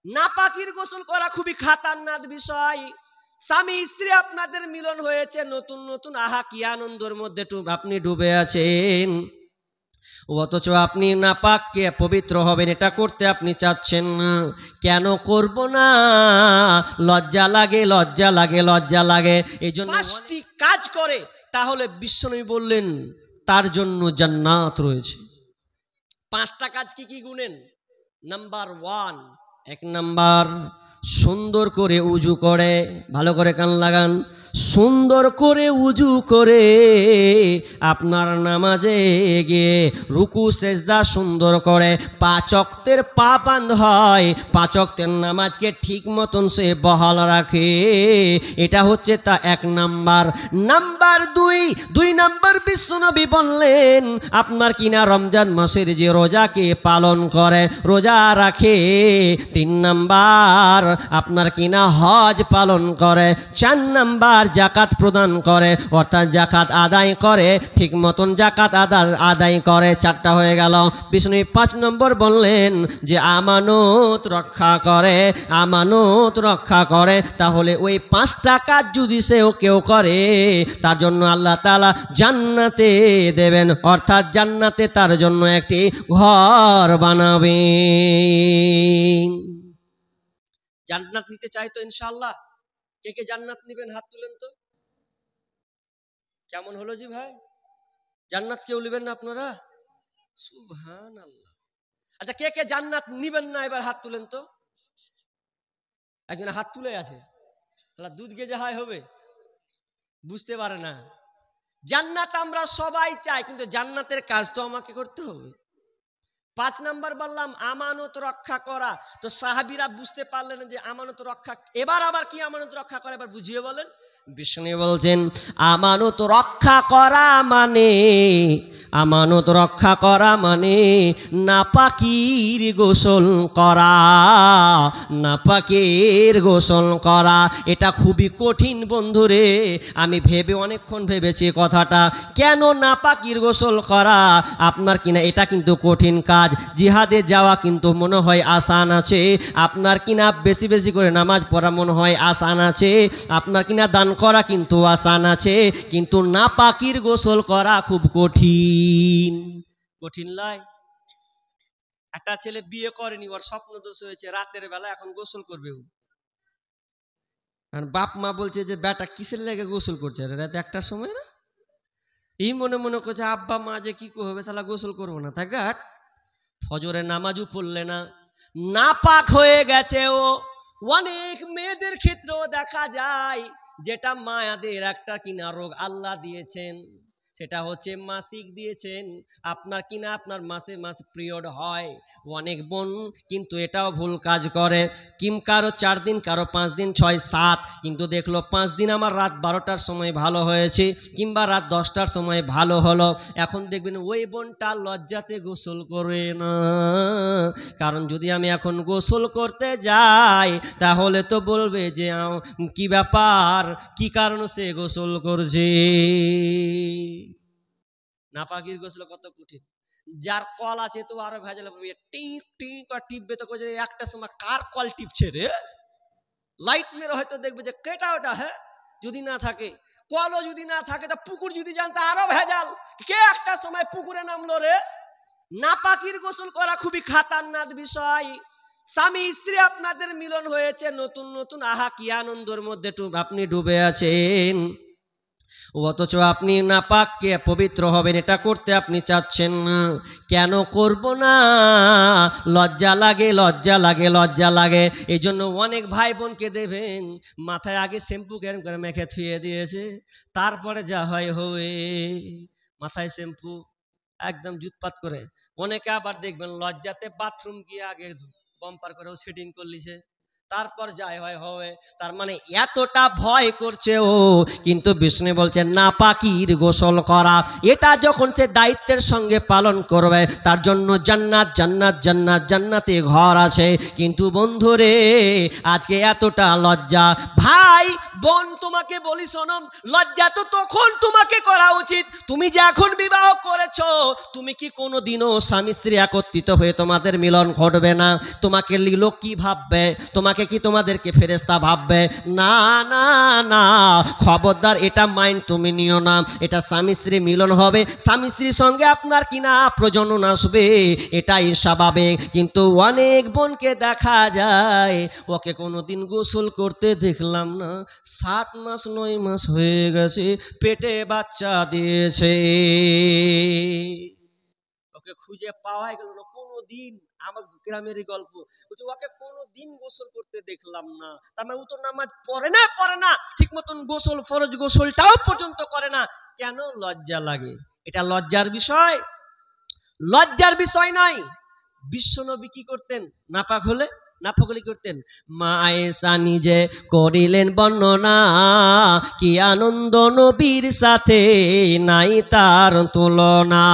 নাপাকির গোসল করা খুবই খাতারনাক বিষয়। স্বামী স্ত্রী আপনাদের মিলন হয়েছে, নতুন নতুন, আহা কি আনন্দের মধ্যে আপনি ডুবে আছেন, অথচ আপনি নাপাককে পবিত্র হবেন এটা করতে আপনি চাচ্ছেন না। কেন করব না? লজ্জা লাগে, লজ্জা লাগে, লজ্জা লাগে। এই জন্য 5টি কাজ করে, তাহলে বিশ্বনবী বললেন তার জন্য জান্নাত রয়েছে। 5টা কাজ কি কি গুনেন? নাম্বার 1, 1 নাম্বার, সুন্দর করে উজু করে, ভালো করে কান লাগান, সুন্দর করে উজু করে আপনার নামাজে গিয়ে রুকু সেজদা সুন্দর করে 5 ওয়াক্তের পাবন্দ হয়, 5 ওয়াক্তের নামাজকে ঠিক মতন সে বহাল রাখে। এটা হচ্ছে তা 1 নাম্বার। নাম্বার 2 নাম্বার, বিশ্বনবী বললেন আপনার কিনা রমজান মাসের যে রোজাকে পালন করে, রোজা রাখে। 3 নাম্বার, আপনার কিনা হজ পালন করে। 4 নাম্বার, জাকাত প্রদান করে, অর্থাৎ জাকাত আদায় করে, ঠিক মতন জাকাত আদায় করে। 4টা হয়ে গেল। বিষ্ণু 5 নম্বর বললেন যে আমানত রক্ষা করে, আমানত রক্ষা করে। তাহলে ওই 5টা কাজ যদি কেউ করে, তার জন্য আল্লাহ তাআলা জান্নাতে দেবেন, অর্থাৎ জান্নাতে তার জন্য একটি ঘর বানাবেন। জান্নাত নিতে চাই তো ইনশাআল্লাহ? কে কে জান্নাত নেবেন হাত তুলেন তো। কেমন হলো জি ভাই? জান্নাত কেউ নেবেন না আপনারা? সুবহানাল্লাহ। আচ্ছা, কে কে জান্নাত নেবেন না এবার হাত তুলেন তো। একজন হাত তুলে আছে, তাহলে দুধ গেজে হাই হবে, বুঝতে পারে না। জান্নাত আমরা সবাই চাই, কিন্তু জান্নাতের কাজ তো আমাকে করতে হবে। 5 নাম্বার বললাম আমানত রক্ষা করা। তো সাহাবীরা বুঝতে পারলেন যে আমানত রক্ষা, এবার আবার কি আমানত রক্ষা করা, এবার বুঝিয়ে বলেন। বিষ্ণু বলছেন আমানত রক্ষা করা মানে, আমানত রক্ষা করা মানে নাপাকির গোসল করা, নাপাকের গোসল করা। এটা খুবই কঠিন বন্ধুরে। আমি অনেকক্ষণ ভেবেছি কথাটা, কেন নাপাকির গোসল করা আপনার কিনা এটা কিন্তু কঠিন কাজ। জিহাদে যাওয়া কিন্তু মনে হয় আসান আছে, আপনার কিনা বেশি বেশি করে নামাজ পড়া মনে হয় আসান আছে, আপনার কিনা দান করা কিন্তু আসান আছে, কিন্তু নাপাকির গোসল করা খুব কঠিন। কঠিন লাই। একটা ছেলে বিয়ে করেনি, ওর স্বপ্ন দোষ হয়েছে, রাতের বেলা এখন গোসল করবে। আর বাপ মা বলছে যে বেটা কিসের লেগে গোসল করছে রাত 1টার সময় না? এই মনে মনে করছে আব্বা মা যে কি করবে, সালা গোসল করবো না। তাই গাট ফজরের নামাজও পড়লে না, নাপাক হয়ে গেছে ও। অনেক মেয়েদের ক্ষেত্রেও দেখা যায়, যেটা মায়াদের একটা কিনা রোগ আল্লাহ দিয়েছেন, সেটা হচ্ছে মাসিক দিয়েছেন। আপনার কিনা আপনার মাসে মাসে পিরিয়ড হয়। অনেক বোন কিন্তু এটাও ভুল কাজ করে, কারো 4 দিন, কারো 5 দিন, 6, 7, কিন্তু দেখলো 5 দিন আমার রাত 12টার সময় ভালো হয়েছে, কিংবা রাত 10টার সময় ভালো হলো। এখন দেখবেন ওই বোনটা লজ্জাতে গোসল করে না, কারণ যদি আমি এখন গোসল করতে যাই তাহলে তো বলবে যে কি ব্যাপার, কি কারণে সে গোসল করছে। নাপাকির গোসল কত কঠিন। যার কল আছে তো আরো ভেজাল, টিপ টিপ আর টিপবে তো একটা সময় কার কল টিপছে রে, লাইট মেরে হয়তো দেখবে যে কেটা ওটা। হ্যাঁ, যদি না থাকে কলও যদি না থাকে, তা পুকুর যদি জানতে আরো ভেজাল, কে একটা সময় পুকুরে নামলো রে। নাপাকির গোসল করা খুবই খাতারনাক বিষয়। স্বামী স্ত্রী আপনাদের মিলন হয়েছে, নতুন নতুন, আহা কি আনন্দের মধ্যে আপনি ডুবে আছেন, অথচ আপনি নাপাককে পবিত্র হবেন এটা করতে আপনি চাচ্ছেন না। কেন করব না? লজ্জা লাগে, লজ্জা লাগে, লজ্জা লাগে। এই জন্য অনেক ভাই বোনকে দেবেন মাথায় আগে শ্যাম্পু গরম করে মেখে ছুঁয়ে দিয়েছে, তারপরে যা হয় হবে, মাথায় শ্যাম্পু একদম জুতপাত করে। অনেকে আবার দেখবেন লজ্জাতে বাথরুম গিয়ে আগে বাম্পার করেও সেটিং করলিছে, তারপর যাই হয় হবে। তার মানে এতটা ভয় করছে ও, কিন্তু বিষ্ণু বলছেন নাপাকির গোসল করা, এটা যখন সে দায়িত্বের সঙ্গে পালন করবে তার জন্য জান্নাত, জান্নাত, জান্নাত, জান্নাতে ঘর আছে। কিন্তু বন্ধুরে আজকে এতটা লজ্জা, ভাই বোন তোমাকে বলি শোনো, লজ্জা তো তখন তোমাকে করা উচিত তুমি যে এখন বিবাহ করেছো। তুমি কি কোনোদিনও স্বামী স্ত্রী একত্রিত হয়ে তোমাদের মিলন ঘটবে না? তোমাকে লোক কি ভাববে? তোমাকে কি তোমাদেরকে ফেরেশতা ভাববে? না না না, খবরদার, এটা মাইন্ড তুমি নিও না। এটা স্বামী স্ত্রী মিলন হবে, স্বামী স্ত্রীর সঙ্গে আপনার কিনা প্রজনন আসবে, এটাই স্বাভাবিক। কিন্তু অনেক বোনকে দেখা যায় ওকে কোনোদিন গোসল করতে দেখলাম না, 7 মাস 9 মাস হয়ে গেছে, পেটে বাচ্চা দিয়েছে, ওকে খুঁজে পাওয়াই গেল না কোনোদিন। আমার গ্রামেরই গল্প, বলছে ওকে কোনোদিন গোসল করতে দেখলাম না। তার মানে ও তো নামাজ পড়ে না, ঠিক মতন গোসল, ফরজ গোসলটাও পর্যন্ত করে না। কেন? লজ্জা লাগে। এটা লজ্জার বিষয়? লজ্জার বিষয় নয়। বিশ্বনবী কি করতেন? নাপাক হলে করতেন। মা আয়েশা নিজে করিলেন বর্ণনা, কি আনন্দ নবীর সাথে নাই তার তুলনা।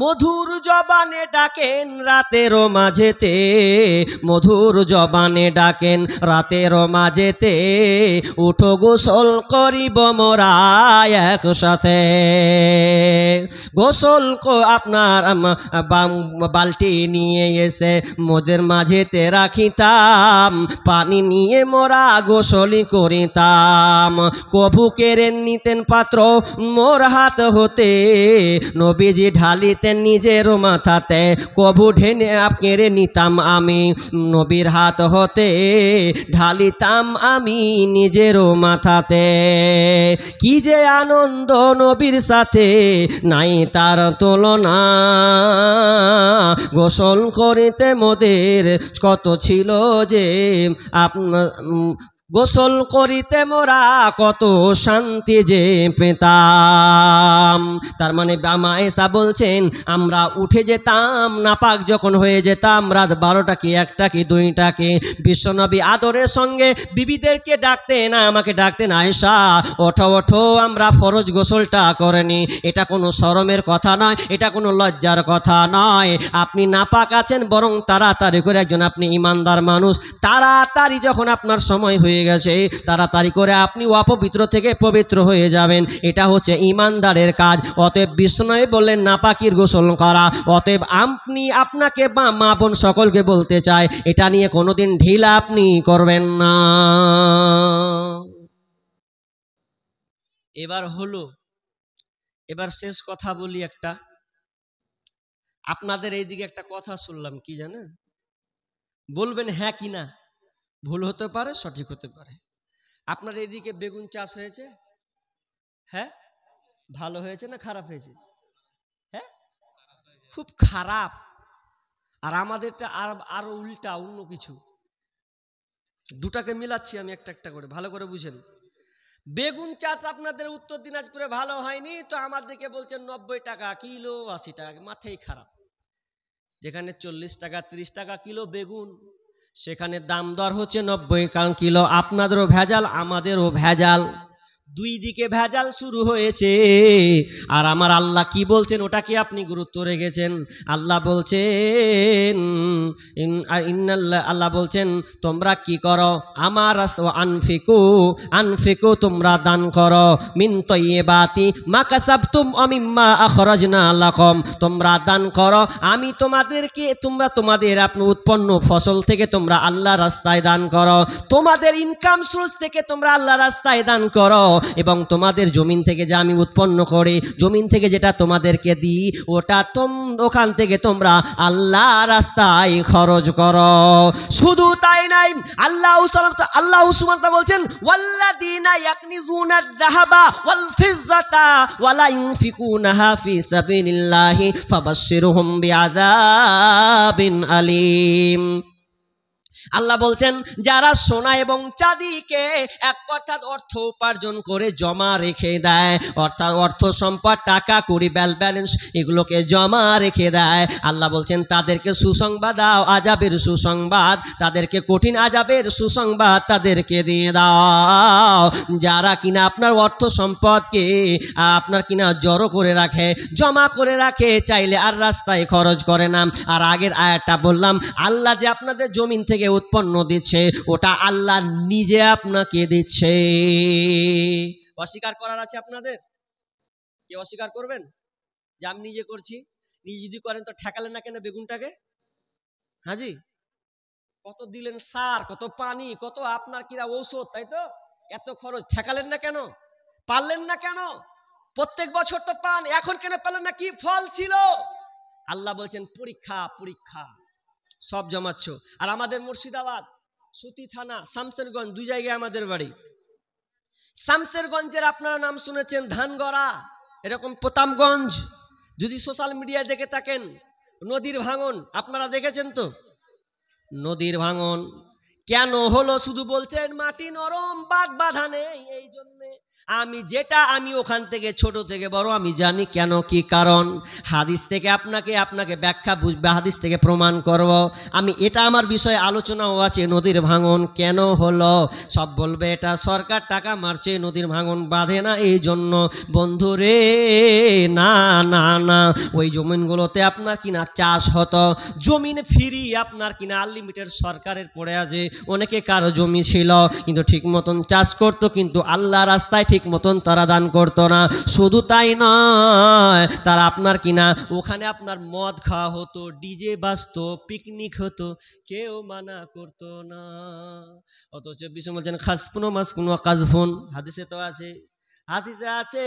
মধুর জবানে ডাকেন রাতের মাঝেতে, মধুর জবানে ডাকেন রাতের মাঝেতে, উঠো গোসল করিব মোরা একসাথে। গোসল আপনার বালতি নিয়ে এসে মোদের মাঝেতে রাখিতাম, পানি নিয়ে মোরা গোসলি করিতাম। কভু কেড়ে নিতেন পাত্র মোর হাত হতে, নবীজি ঢালিতেন নিজের মাথাতে। কভু ঢেনে কেড়ে নিতাম আমি নবীর হাত হতে, ঢালিতাম আমি নিজের মাথাতে। কি যে আনন্দ নবীর সাথে নাই তার তুলনা, গোসল করিতে মোদের কত ছিল যে আপনার, গোসল করিতে মোরা কত শান্তি যে পেতাম। তার মানে মা আয়েশা বলছেন আমরা উঠে যেতাম, নাপাক যখন হয়ে যেতাম রাত 12টা কি 1টা কি 2টা কি, বিশ্বনবী আদরের সঙ্গে বিবিদেরকে ডাকতেন, আমাকে ডাকতেন, আয়েশা ওঠো ওঠো, আমরা ফরজ গোসলটা করেনি। এটা কোনো শরমের কথা নয়, এটা কোনো লজ্জার কথা নয়। আপনি নাপাক আছেন, বরং তাড়াতাড়ি করে, একজন আপনি ইমানদার মানুষ, তাড়াতাড়ি যখন আপনার সময় হয়ে গেছে তাড়াতাড়ি করে আপনি অপবিত্র থেকে পবিত্র হয়ে যাবেন। এটা হচ্ছে ইমানদারের কাজ। অতএব বিষ্ণু বললেন নাপাকির গোসল করা। অতএব আপনি আপনাকে বা মা বোন সকলকে বলতে চাই, এটা নিয়ে কোনোদিন ঢিলা আপনি করবেন না। এবার শেষ কথা বলি একটা। আপনাদের এইদিকে একটা কথা শুনলাম, কি জানেন? বলবেন হ্যাঁ কি না, ভুল হতে পারে, সঠিক হতে পারে। আপনার এদিকে বেগুন চাষ হয়েছে? হ্যাঁ, ভালো হয়েছে না খারাপ হয়েছে? হ্যাঁ, খুব খারাপ। আর আমাদেরটা আরো উল্টা, অন্য কিছু। দুটাকে মিলাচ্ছি আমি একটা একটা করে, ভালো করে বুঝেন। বেগুন চাষ আপনাদের উত্তর দিনাজপুরে ভালো হয়নি তো আমার দিকে বলছেন 90 টাকা কিলো, 80 টাকা, মাথায় খারাপ। যেখানে 40 টাকা 30 টাকা কিলো বেগুন, সেখানে দাম দর হচ্ছে 90 কিলো। আপনাদেরও ভেজাল, আমাদেরও ভেজাল, দুই দিকে ভেজাল শুরু হয়েছে। আর আমার আল্লাহ কি বলছেন ওটা কি আপনি গুরুত্ব রেখেছেন? আল্লাহ বলছেন আল্লাহ বলছেন তোমরা কি করো, আমার আনফিকু তোমরা দান করো, মিন তয়্যিবাতি মা কাসাবতুম ওয়া মিম্মা আখরাজনা লাকুম, তোমরা দান করো, আমি তোমাদেরকে, তোমরা তোমাদের আপনি উৎপন্ন ফসল থেকে তোমরা আল্লাহ রাস্তায় দান করো, তোমাদের ইনকাম সোর্স থেকে তোমরা আল্লাহ রাস্তায় দান করো, এবং তোমাদের জমিন থেকে যা আমি উৎপন্ন করি, জমিন থেকে যেটা তোমাদেরকে দিই, ওটা ওখান থেকে তোমরা আল্লাহ রাস্তায় খরচ করো। শুধু তাই নাই, আল্লাহ সুবহানাহু বলছেন ওয়াল্লাযীনা ইয়াকনিজুনাদ যাহাবা ওয়াল ফিজ্জাতা ওয়া লা ইউনফিকুনাহা ফি সাবিলিল্লাহি ফাবাশশিরহুম বিআযাবিন আলীম। আল্লাহ বলছেন যারা সোনা এবং চাঁদিকে অর্থাৎ অর্থ উপার্জন করে জমা রেখে দেয়, অর্থাৎ অর্থ সম্পদ, টাকা কড়ি, ব্যালেন্স, এগুলোকে জমা রেখে দেয়, আল্লাহ বলছেন তাদেরকে সুসংবাদ দাও, আযাবের সুসংবাদ, তাদেরকে কঠিন আযাবের সুসংবাদ তাদেরকে দিয়ে দাও। যারা কিনা আপনার অর্থ সম্পদকে আপনার কিনা জড়ো করে রাখে, জমা করে রাখে, চাইলে আর রাস্তায় খরচ করে না। আর আগের আয়াতটা বললাম, আল্লাহ যে আপনাদের জমিন থেকে থেকে উৎপন্ন দিচ্ছে, ওটা আল্লাহ নিজে আপনাকে দিচ্ছে। অস্বীকার করার আছে আপনাদের? কে অস্বীকার করবেন যে আমি নিজে করছি? নিজে যদি করেন তো ঠেকালেন না কেন বেগুনটাকে? হাজি, কত দিলেন সার, কত পানি, কত আপনার কিনা ঔষধ, তাই তো? এত খরচ, ঠেকালেন না কেন? পারলেন না কেন? প্রত্যেক বছর তো পান, এখন কেন পেলেন না? কি ফল ছিল? আল্লাহ বলছেন পরীক্ষা, পরীক্ষা সব জমাচ্ছ। আর আমাদের মুর্শিদাবাদ সুতি থানা, শামসেরগঞ্জ, দুই জায়গায় আমাদের বাড়ি। শামসেরগঞ্জের আপনারা নাম শুনেছেন, ধানগড়া, এরকম প্রতাপগঞ্জ, যদি সোশ্যাল মিডিয়ায় দেখে থাকেন, নদীর ভাঙন আপনারা দেখেছেন তো? নদীর ভাঙন কেন হলো? শুধু বলছেন মাটি নরম, বাদ বাধা নেই। এই জন্যে আমি ওখান থেকে ছোট থেকে বড় আমি জানি কেন, কি কারণ। হাদিস থেকে আপনাকে ব্যাখ্যা বুঝবে, হাদিস থেকে প্রমাণ করব আমি। এটা আমার বিষয়ে আলোচনাও আছে, নদীর ভাঙন কেন হলো। সব বলবে এটা সরকার টাকা মারছে, নদীর ভাঙন বাঁধে না এই জন্য। বন্ধুরে, না না না, ওই জমিনগুলোতে আপনার কিনা চাষ হতো, জমিন ফ্রি আপনার কিনা আনলিমিটেড সরকারের পড়ে আছে। অনেকে কারো জমি ছিল কিন্তু ঠিক মতন চাষ করতো, কিন্তু আল্লাহ রাস্তায় ঠিক মতন তারা দান করতো না। শুধু তাই নয়, তারা আপনার কিনা ওখানে আপনার মদ খাওয়া হতো, ডিজে বাজতো, পিকনিক হতো, কেউ মানা করতো না। অথচ বিষ্ণু বলছেন খাসফুন মাসকুন ওয়া কাযফুন, হাদিসে তো আছে, হাদিসে আছে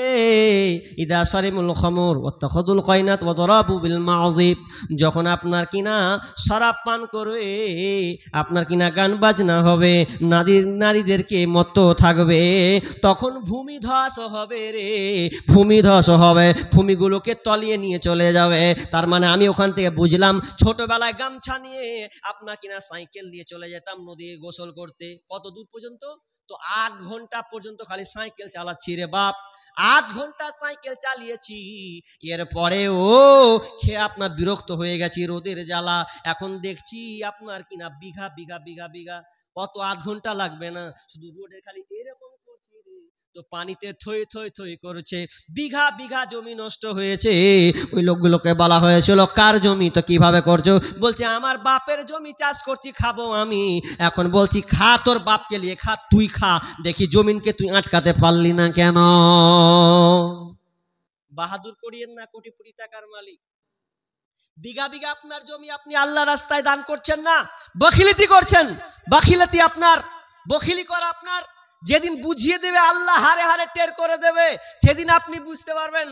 ইদা সারিমুল খামর ওয়াত্তাখাযুল কায়নাত ওয়া দারাবু বিল মাযিব। যখন আপনার কিনা শরাব পান করবে, আপনার কিনা গান বাজনা হবে, নারীদেরকে মত্ত থাকবে, তখন ভূমিধস হবে রে, ভূমিধস হবে, ভূমিগুলোকে তলিয়ে নিয়ে চলে যাবে। তার মানে আমি ওখান থেকে বুঝলাম, ছোটবেলায় গামছা নিয়ে আপনার কিনা সাইকেল নিয়ে চলে যেতাম নদী গোসল করতে। কত দূর পর্যন্ত? তো 8 ঘন্টা পর্যন্ত খালি সাইকেল চালাচ্ছি রে বাপ, 8 ঘন্টা সাইকেল চালিয়েছি। এরপরেও খেয়ে আপনার বিরক্ত হয়ে গেছি, রোদের জ্বালা। এখন দেখছি আপনার কিনা বিঘা বিঘা বিঘা বিঘা, অত 8 ঘন্টা লাগবে না, শুধু রোডে খালি এরকম করছি রে, তো পানিতে থই থই থই করছে, বিঘা বিঘা জমি নষ্ট হয়েছে। ওই লোকগুলোকে বলা হয়েছিল কার জমি, তো কিভাবে করছো? বলছে আমার বাপের জমি চাষ করছি, খাবো আমি। এখন বলছি খা, তোর বাপকে নিয়ে খা, তুই খা, দেখি জমিনকে তুই আটকাতে পারলি না কেন। বাহাদুর করিয়েন না, কোটি কোটি টাকার মালিক, বিঘা বিঘা আপনার জমি আপনি আল্লাহ রাস্তায় দান করছেন না, বখিলিতি করছেন। বখিলিতি আপনার, বখিলি করা আপনার যেদিন বুঝিয়ে দেবে আল্লাহ, হারে হারে টের করে দেবে, সেদিন আপনি বুঝতে পারবেন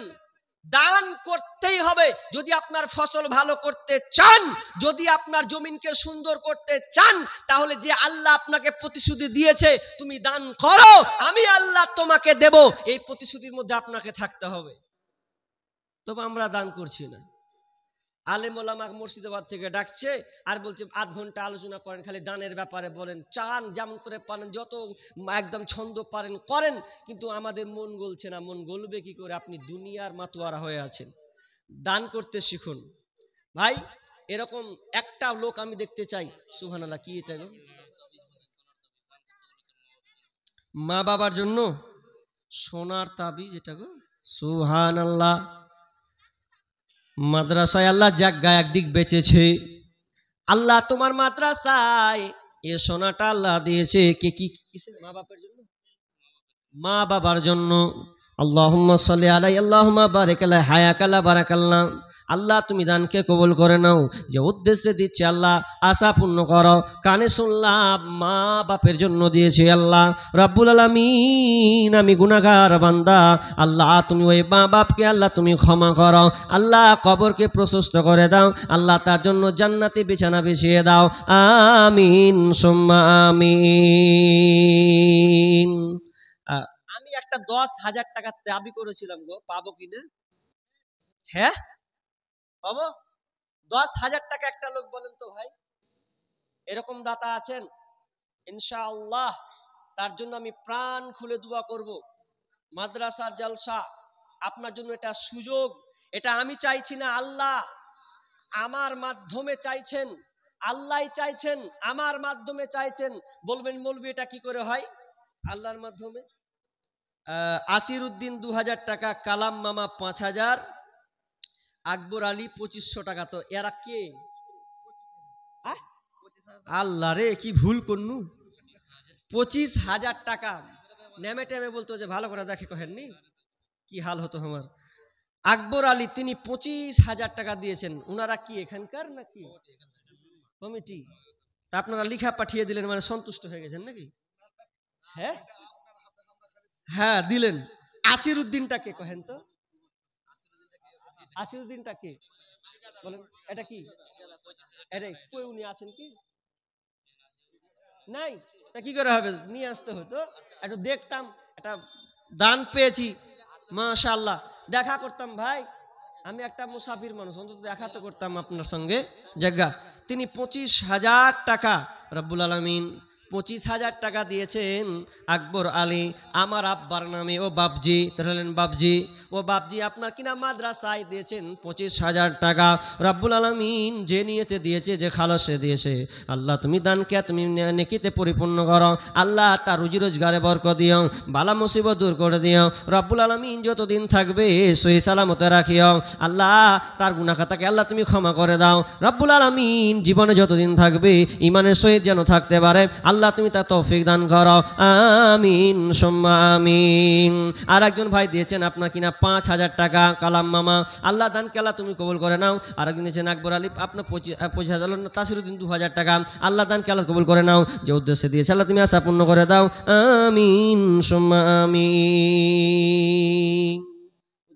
দান করতেই হবে। যদি আপনার ফসল ভালো করতে চান, যদি আপনার জমিনকে সুন্দর করতে চান, তাহলে যে আল্লাহ আপনাকে প্রতিশ্রুতি দিয়েছে তুমি দান করো, আমি আল্লাহ তোমাকে দেব, এই প্রতিশ্রুতির মধ্যে আপনাকে থাকতে হবে। তবে আমরা দান করছি না। আলেম ওলামা মুর্শিদাবাদ থেকে ডাকছে আর বলছে 8 ঘন্টা আলোচনা করেন, খালি দানের ব্যাপারে বলেন, চান যেমন করে পারেন, যত একদম ছন্দ পারেন করেন, কিন্তু আমাদের মন গলছে না। মন গলবে কি করে? আপনি দুনিয়ার মাতোয়ারা হয়ে আছেন। দান করতে শিখুন ভাই। এরকম একটা লোক আমি দেখতে চাই, সুবহানাল্লাহ, কি এটা গো? মা বাবার জন্য সোনার তাবিজ, এটা গো সুবহানাল্লাহ। মাদ্রাসায় আল্লাহ জায়গা একদিক বেচেছে, আল্লাহ তোমার মাদ্রাসায় এ সোনাটা আল্লাহ দিয়েছে কে কি কিসের? মা বাবার জন্য, মা বাবার জন্য। আল্লাহুম্মা সাল্লি আলাইহি আল্লাহুম্মা বারিক আলাইহি হায়াকাল্লাহ বারাকাল্লাহ। আল্লাহ তুমি দানকে কবুল করে নাও, যে উদ্দেশ্যে দিচ্ছে আল্লাহ আশা পূর্ণ করো। কানে শুনলাম মা বাপের জন্য দিয়েছে আল্লাহ রাব্বুল আলামিন, আমি গুনাহগার বান্দা, আল্লাহ তুমি ওই মা বাপকে আল্লাহ তুমি ক্ষমা করো, আল্লাহ কবরকে প্রশস্ত করে দাও, আল্লাহ তার জন্য জান্নাতে বিছানা বিছিয়ে দাও, আমিন সুম্মা আমিন। আমি একটা 10,000 টাকা দাবি করেছিলাম গো, পাবো কিনা? হ্যাঁ পাবো। 10,000 টাকা একটা লোক বলেন তো ভাই, এরকম দাতা আছেন? ইনশাআল্লাহ তার জন্য আমি প্রাণ খুলে দোয়া করব। মাদ্রাসার জলসা আপনার জন্য এটা সুযোগ, এটা আমি চাইছি না, আল্লাহ আমার মাধ্যমে চাইছেন, আল্লাহ চাইছেন আমার মাধ্যমে চাইছেন। বলবেন মৌলবি এটা কি করে হয়? আল্লাহর মাধ্যমে। আসির উদ্দিন 2000 টাকা, কালাম মামা 5000, আকবর আলী 2500 টাকা। তো এরা কে? আল্লাহ রে কি ভুল করনু, 25,000 টাকা নেমে টেমে বলতো যে ভালো করে দেখে কহেননি কি হাল হতো আমার। আকবর আলী তিনি 25,000 টাকা দিয়েছেন। উনারা কি এখানকার নাকি কমিটি? তা আপনারা লিখা পাঠিয়ে দিলেন মানে সন্তুষ্ট হয়ে গেছেন নাকি? হ্যাঁ হ্যাঁ দিলেন। আসিরউদ্দিনটা কে কহেন তো? আসিরউদ্দিনটা কে বলেন? এটা কি এটা কই উনি আছেন কি নাই? তা কি করে হবে, নিয়ে আসতে হতো, একটু দেখতাম। এটা দান পেয়েছি মাশাআল্লাহ, দেখা করতাম ভাই। আমি একটা মুসাফির মানুষ, অন্তত দেখা তো করতাম আপনার সঙ্গে জায়গা। তিনি 25,000 টাকা রব্বুল আলামিন 25,000 টাকা দিয়েছেন আকবর আলী আমার আব্বার নামে। ও বাপজি, ধরলেন বাপজি, ও বাপজি আপনার কিনা মাদ্রাসায় দিয়েছেন 25,000 টাকা। রব্বুল আলামিন যে নিয়তে দিয়েছে, যে খালসে দিয়েছে, আল্লাহ তুমি দানকে তুমি নেকিতে পরিপূর্ণ করো। আল্লাহ তার রুজি রোজগারে বরকত দিও, বালা মুসিবত দূর করে দিও। রব্বুল আলামিন যতদিন থাকবে সহি সালামতে রাখিও। আল্লাহ তার গুনাহ খাতাকে আল্লাহ তুমি ক্ষমা করে দাও। রব্বুল আলামিন জীবনে যতদিন থাকবে ইমানের সহিত যেন থাকতে পারে, আল্লাহ তুমি তার তৌফিক দান করো, আমিন সুম্মা আমিন। আর একজন ভাই দিয়েছেন আপনার কিনা 5,000 টাকা, কালাম মামা, আল্লাহ দানকে আল্লাহ তুমি কবুল করে নাও। আর একজন দিয়েছেন আকবর আলী আপনার 25,000, তাসিরউদ্দিন 2,000 টাকা, আল্লাহ দানকে আল্লাহ কবুল করে নাও। যে উদ্দেশ্যে দিয়েছে আল্লাহ তুমি আশা পূর্ণ করে দাও, আমিন সুম্মা আমিন।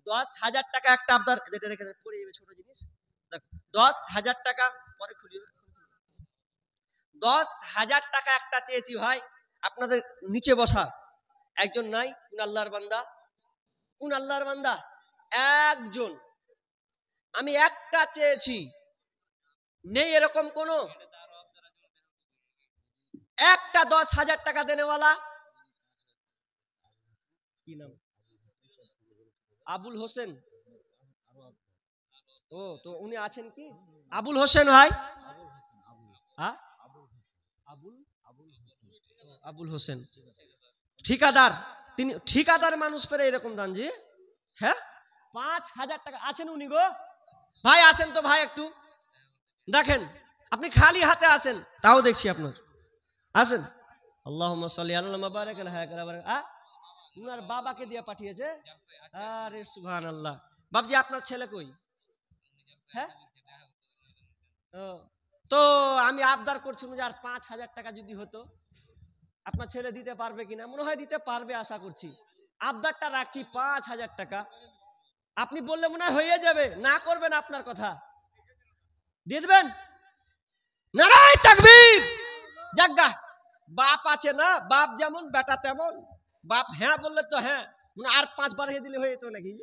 10,000 টাকা একটা আবদার রেখে পড়ে যাবে, ছোট জিনিস। 10,000 টাকা পরে খুলিও। 10,000 টাকা একটা চেয়েছি ভাই আপনাদের নিচে বসা একজন নাই। কোন আল্লাহর বান্দা, কোন আল্লাহর বান্দা? একজন। আমি একটা চেয়েছি, নেই এরকম কোন একটা 10,000 টাকা দেনেওয়ালা? কি নাম? আবুল হোসেন। ও তো উনি আছেন কি? আবুল হোসেন ভাই, আবুল হোসেন ঠিকাদার। তিনি ঠিকাদার মানুষ পেরে এরকম দান জি। হ্যাঁ 5,000 টাকা আছেন উনি গো ভাই, আসেন তো ভাই একটু দেখেন। আপনি খালি হাতে আসেন তাও দেখছি আপনার, আসেন। আল্লাহুম্মা সাল্লি আলা মুবারাক আলা হায়াকাল বারাক। উনার বাবাকে দিয়ে পাঠিয়েছে। আরে সুবহানাল্লাহ। বাপজি আপনার ছেলে কই? হ্যাঁ তো আমি আবদার করছিলাম যে আর 5,000 টাকা যদি হতো, আপনার ছেলে দিতে পারবে কিনা? মনে হয় দিতে পারবে, আশা করছি। আবদারটা রাখছি 5,000 টাকা। আপনি বললে মনে হয় হয়ে যাবে, না করবেন আপনার কথা দিয়ে দেবেন। নারায়ে তাকবীর। জাগা বাপ আছে না, বাপ যেমন বেটা তেমন। বাপ হ্যাঁ বললে তো হ্যাঁ, মানে আর 5 বার হয়ে দিলে হয়ে যেত নাকি?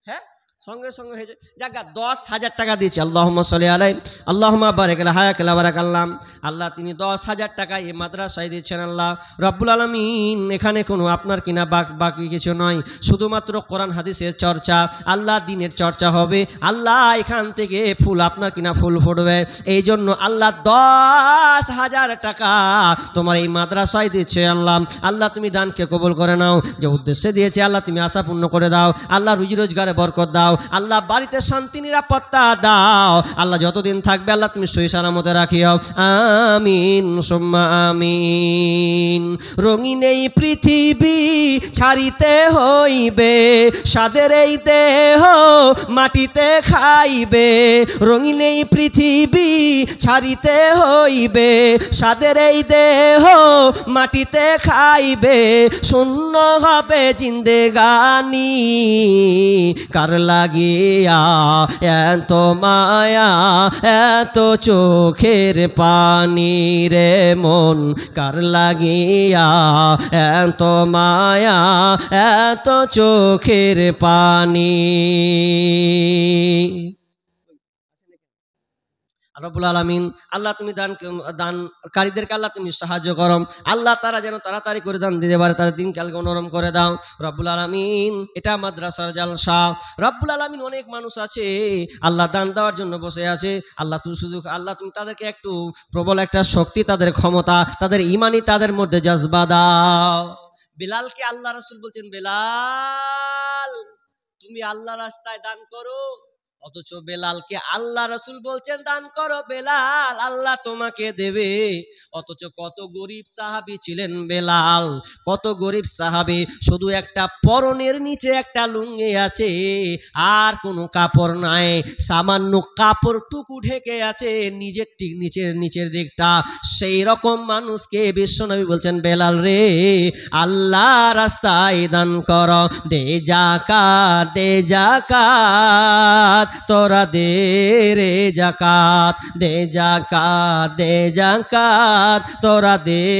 হ্যাঁ সঙ্গে সঙ্গে হয়েছে। জায়গা 10,000 টাকা দিয়েছে। আল্লাহুম্মা সাল্লি আলাইহি আল্লাহুম্মা বারিক আলা হায়াকাল বারাকাল্লাম। আল্লাহ তিনি 10,000 টাকা এই মাদ্রাসায় দিচ্ছেন। আল্লাহ রব্বুল আলামিন এখানে কোনো আপনার কিনা বাকি কিছু নয়, শুধুমাত্র কোরআন হাদিসের চর্চা, আল্লাহ দিনের চর্চা হবে। আল্লাহ এখান থেকে ফুল আপনার কিনা ফুল ফুটবে। এই জন্য আল্লাহ 10,000 টাকা তোমার এই মাদ্রাসায় দিচ্ছে। আল্লাহ আল্লাহ তুমি দানকে কবুল করে নাও। যে উদ্দেশ্যে দিয়েছে আল্লাহ তুমি আশা পূর্ণ করে দাও। আল্লাহ রুজি রোজগারে বরকত দাও। আল্লাহ বাড়িতে শান্তি নিরাপত্তা দাও। আল্লাহ যতদিন থাকবে আল্লাহ তুমি সহি সালামতে রাখিও, আমিন সুম্মা আমিন। রঙিন এই পৃথিবী ছাড়িতে হইবে, সাদের এই দেহ মাটিতে খাইবে। রঙিন এই পৃথিবী ছাড়িতে হইবে, সাদের এই দেহ মাটিতে খাইবে। শূন্য হবে জিন্দেগানি, কার লাগিয়া এত মায়া এত চোখের পানি রে মন, কার লাগিয়া এত মায়া এত চোখের পানি। রব্বুল আলামিন আল্লাহ তুমি দানকারীদেরকে আল্লাহ তুমি সাহায্য করো। আল্লাহ তারা যেন তাড়াতাড়ি করে দান দিতে পারে, তাদের দিনকালকে নরম করে দাও রব্বুল আলামিন। এটা মাদ্রাসার জালসা। রব্বুল আলামিন অনেক মানুষ আছে আল্লাহ দান দেওয়ার জন্য বসে আছে। আল্লাহ তুমি শুধু আল্লাহ তুমি তাদেরকে একটু প্রবল একটা শক্তি, তাদের ক্ষমতা, তাদের ইমানি তাদের মধ্যে জজবা দাও। বিলালকে আল্লাহ রাসূল বলছেন, বেলাল তুমি আল্লাহ রাস্তায় দান করো, অথচ বেলালকে আল্লাহ রাসূল বলছেন দান করো বেলাল, আল্লাহ তোমাকে দেবে। অথচ কত গরিব সাহাবী ছিলেন বেলাল, কত গরিব সাহাবী, শুধু একটা পরনের নিচে একটা লুঙ্গি আছে, আর কোনো কাপড় নাই, সামান্য কাপড়টুকু ঢেকে আছে নিজের ঠিক নিচের দিকটা। সেই রকম মানুষকে বিশ্বনবী বলছেন বেলাল রে, আল্লাহ রাস্তায় দান কর, দে যাকাত, দে যাকাত, তোরা দে রে যাকাত, দে যাকাত, দে যাকাত, তোরা দে।